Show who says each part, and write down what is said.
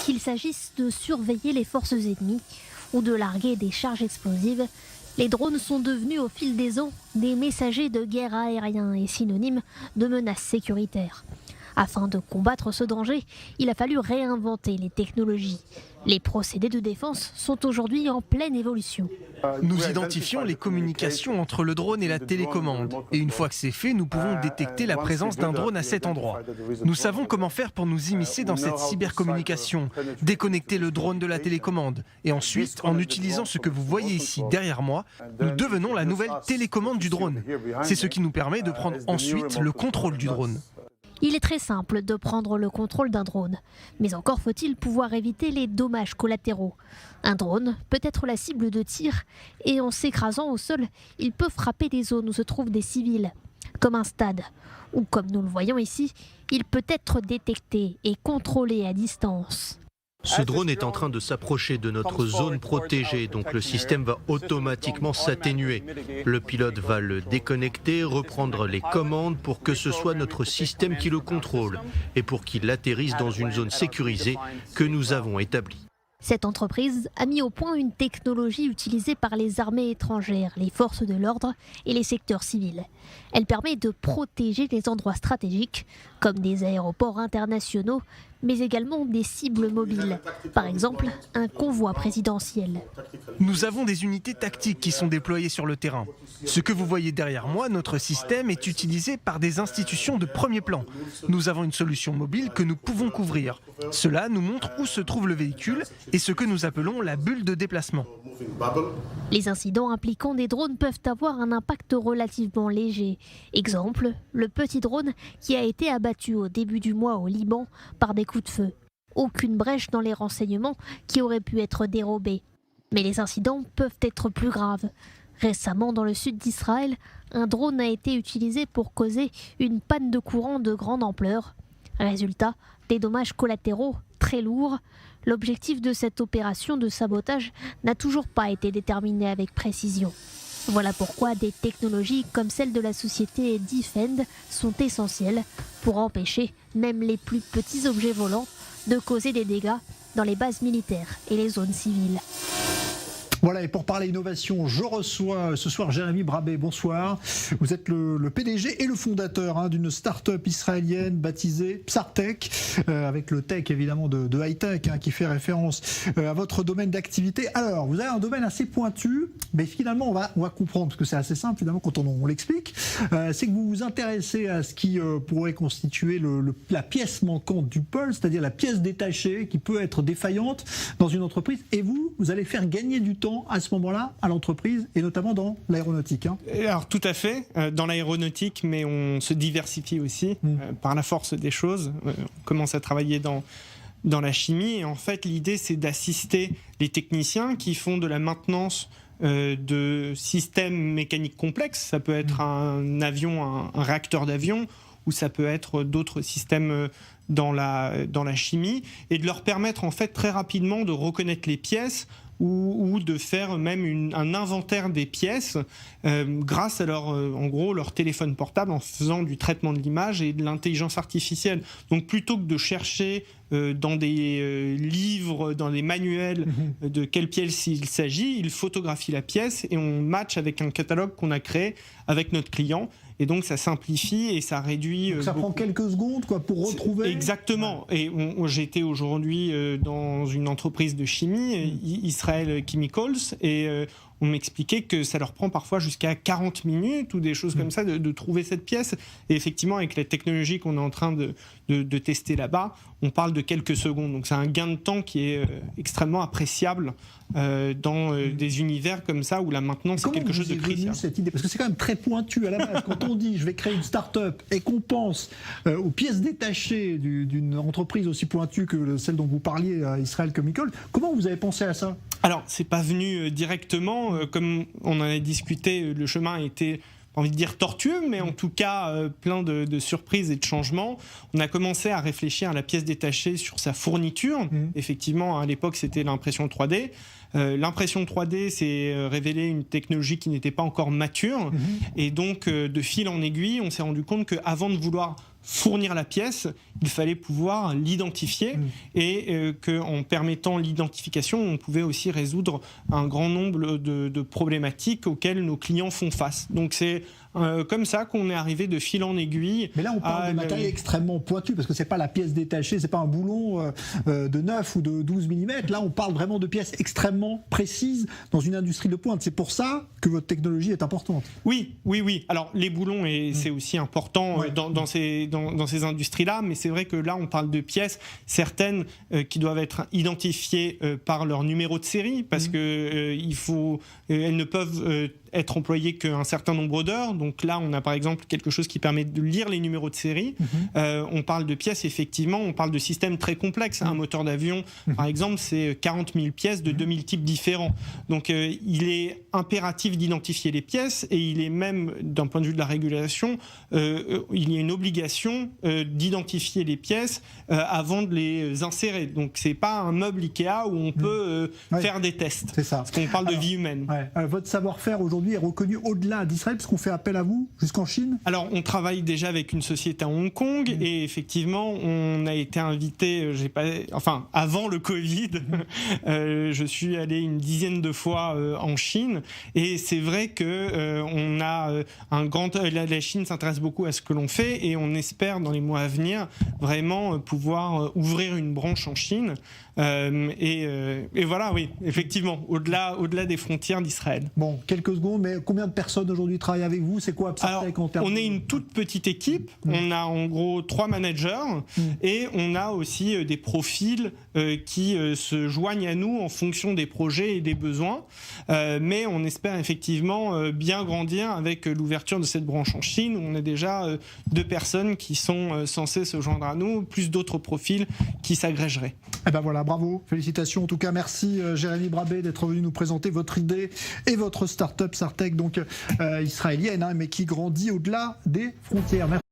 Speaker 1: Qu'il s'agisse de surveiller les forces ennemies ou de larguer des charges explosives, les drones sont devenus au fil des ans des messagers de guerre aériens et synonymes de menaces sécuritaires. Afin de combattre ce danger, il a fallu réinventer les technologies. Les procédés de défense sont aujourd'hui en pleine évolution.
Speaker 2: Nous identifions les communications entre le drone et la télécommande. Et une fois que c'est fait, nous pouvons détecter la présence d'un drone à cet endroit. Nous savons comment faire pour nous immiscer dans cette cybercommunication, déconnecter le drone de la télécommande. Et ensuite, en utilisant ce que vous voyez ici derrière moi, nous devenons la nouvelle télécommande du drone. C'est ce qui nous permet de prendre ensuite le contrôle du drone.
Speaker 1: Il est très simple de prendre le contrôle d'un drone, mais encore faut-il pouvoir éviter les dommages collatéraux. Un drone peut être la cible de tir et en s'écrasant au sol, il peut frapper des zones où se trouvent des civils, comme un stade, ou comme nous le voyons ici, il peut être détecté et contrôlé à distance.
Speaker 3: Ce drone est en train de s'approcher de notre zone protégée, donc le système va automatiquement s'atténuer. Le pilote va le déconnecter, reprendre les commandes pour que ce soit notre système qui le contrôle et pour qu'il atterrisse dans une zone sécurisée que nous avons établie.
Speaker 1: Cette entreprise a mis au point une technologie utilisée par les armées étrangères, les forces de l'ordre et les secteurs civils. Elle permet de protéger des endroits stratégiques, comme des aéroports internationaux, mais également des cibles mobiles, par exemple un convoi présidentiel.
Speaker 2: Nous avons des unités tactiques qui sont déployées sur le terrain. Ce que vous voyez derrière moi, notre système est utilisé par des institutions de premier plan. Nous avons une solution mobile que nous pouvons couvrir. Cela nous montre où se trouve le véhicule et ce que nous appelons la bulle de déplacement.
Speaker 1: Les incidents impliquant des drones peuvent avoir un impact relativement léger. Exemple, le petit drone qui a été abattu au début du mois au Liban par des coups de feu. Aucune brèche dans les renseignements qui auraient pu être dérobés. Mais les incidents peuvent être plus graves. Récemment, dans le sud d'Israël, un drone a été utilisé pour causer une panne de courant de grande ampleur. Résultat, des dommages collatéraux très lourds. L'objectif de cette opération de sabotage n'a toujours pas été déterminé avec précision. Voilà pourquoi des technologies comme celle de la société Defend sont essentielles pour empêcher même les plus petits objets volants de causer des dégâts dans les bases militaires et les zones civiles.
Speaker 4: Voilà, et pour parler innovation, je reçois ce soir Jérémy Brabé. Bonsoir. Vous êtes le PDG et le fondateur d'une start-up israélienne baptisée Psartech, avec le tech évidemment de high-tech qui fait référence à votre domaine d'activité. Alors, vous avez un domaine assez pointu, mais finalement on va comprendre, parce que c'est assez simple finalement quand on l'explique. C'est que vous vous intéressez à ce qui pourrait constituer la pièce manquante du puzzle, c'est-à-dire la pièce détachée qui peut être défaillante dans une entreprise. Et vous allez faire gagner du temps à ce moment-là à l'entreprise et notamment dans l'aéronautique.
Speaker 5: Alors tout à fait, dans l'aéronautique, mais on se diversifie aussi par la force des choses. On commence à travailler dans la chimie et en fait l'idée c'est d'assister les techniciens qui font de la maintenance de systèmes mécaniques complexes. Ça peut être un avion, un réacteur d'avion, ou ça peut être d'autres systèmes dans la chimie, et de leur permettre en fait très rapidement de reconnaître les pièces ou de faire même un inventaire des pièces grâce à leur téléphone portable, en faisant du traitement de l'image et de l'intelligence artificielle. Donc plutôt que de chercher dans des livres, dans des manuels de quelle pièce il s'agit, il photographie la pièce et on match avec un catalogue qu'on a créé avec notre client. Et donc ça simplifie et ça réduit.
Speaker 4: Donc ça prend quelques secondes pour retrouver.
Speaker 5: Exactement. Et j'étais aujourd'hui dans une entreprise de chimie, Israel Chemicals, et on m'expliquait que ça leur prend parfois jusqu'à 40 minutes ou des choses comme ça de trouver cette pièce. Et effectivement, avec la technologie qu'on est en train de tester là-bas, on parle de quelques secondes. Donc c'est un gain de temps qui est extrêmement appréciable dans des univers comme ça où la maintenance c'est quelque chose de crucial.
Speaker 4: Cette idée, parce que c'est quand même très pointu à la base. Quand on dit je vais créer une start-up et qu'on pense aux pièces détachées d'une entreprise aussi pointue que celle dont vous parliez à Israel Chemicals, comment vous avez pensé à ça?
Speaker 5: Alors, c'est pas venu directement. Comme on en a discuté, le chemin a été, pas envie de dire tortueux, mais en tout cas plein de surprises et de changements. On a commencé à réfléchir à la pièce détachée sur sa fourniture. Effectivement, à l'époque, c'était l'impression 3D. L'impression 3D s'est révélée une technologie qui n'était pas encore mature. Et donc, de fil en aiguille, on s'est rendu compte qu'avant de vouloir fournir la pièce, il fallait pouvoir l'identifier et qu'en permettant l'identification, on pouvait aussi résoudre un grand nombre de problématiques auxquelles nos clients font face. Donc c'est comme ça qu'on est arrivé de fil en aiguille.
Speaker 4: Mais là, on parle de matériel extrêmement pointu, parce que c'est pas la pièce détachée, c'est pas un boulon de 9 ou de 12 mm. Là, on parle vraiment de pièces extrêmement précises dans une industrie de pointe. C'est pour ça que votre technologie est importante.
Speaker 5: Oui. Alors, les boulons, c'est aussi important dans ces industries-là, mais c'est vrai que là, on parle de pièces, certaines qui doivent être identifiées par leur numéro de série, parce que elles ne peuvent être employées qu'un certain nombre d'heures. Donc là, on a par exemple quelque chose qui permet de lire les numéros de série. On parle de pièces, effectivement, on parle de systèmes très complexes. Un moteur d'avion, par exemple, c'est 40 000 pièces de 2000 types différents. Donc il est impératif d'identifier les pièces, et il est même, d'un point de vue de la régulation, il y a une obligation d'identifier les pièces avant de les insérer. Donc c'est pas un meuble Ikea où on peut faire des tests.
Speaker 4: C'est ça.
Speaker 5: Parce qu'on parle de vie humaine.
Speaker 4: Votre savoir-faire aujourd'hui est reconnu au-delà d'Israël, parce qu'on fait appel à vous jusqu'en Chine?
Speaker 5: Alors, on travaille déjà avec une société à Hong Kong, et effectivement, on a été invité, avant le Covid, je suis allé une dizaine de fois en Chine, et c'est vrai que on a la Chine s'intéresse beaucoup à ce que l'on fait, et on espère dans les mois à venir vraiment pouvoir ouvrir une branche en Chine. Et voilà, oui, effectivement, au-delà des frontières d'Israël.
Speaker 4: Bon, quelques secondes, mais combien de personnes aujourd'hui travaillent avec vous? C'est quoi Psartec en termes?
Speaker 5: On est une toute petite équipe, on a en gros 3 managers, et on a aussi des profils qui se joignent à nous en fonction des projets et des besoins, mais on espère effectivement bien grandir avec l'ouverture de cette branche en Chine, où on a déjà 2 personnes qui sont censées se joindre à nous, plus d'autres profils qui s'agrégeraient.
Speaker 4: Eh ben voilà, bravo, félicitations. En tout cas, merci Jérémy Brabé d'être venu nous présenter votre idée et votre start-up Psartec, donc israélienne, mais qui grandit au-delà des frontières. Merci.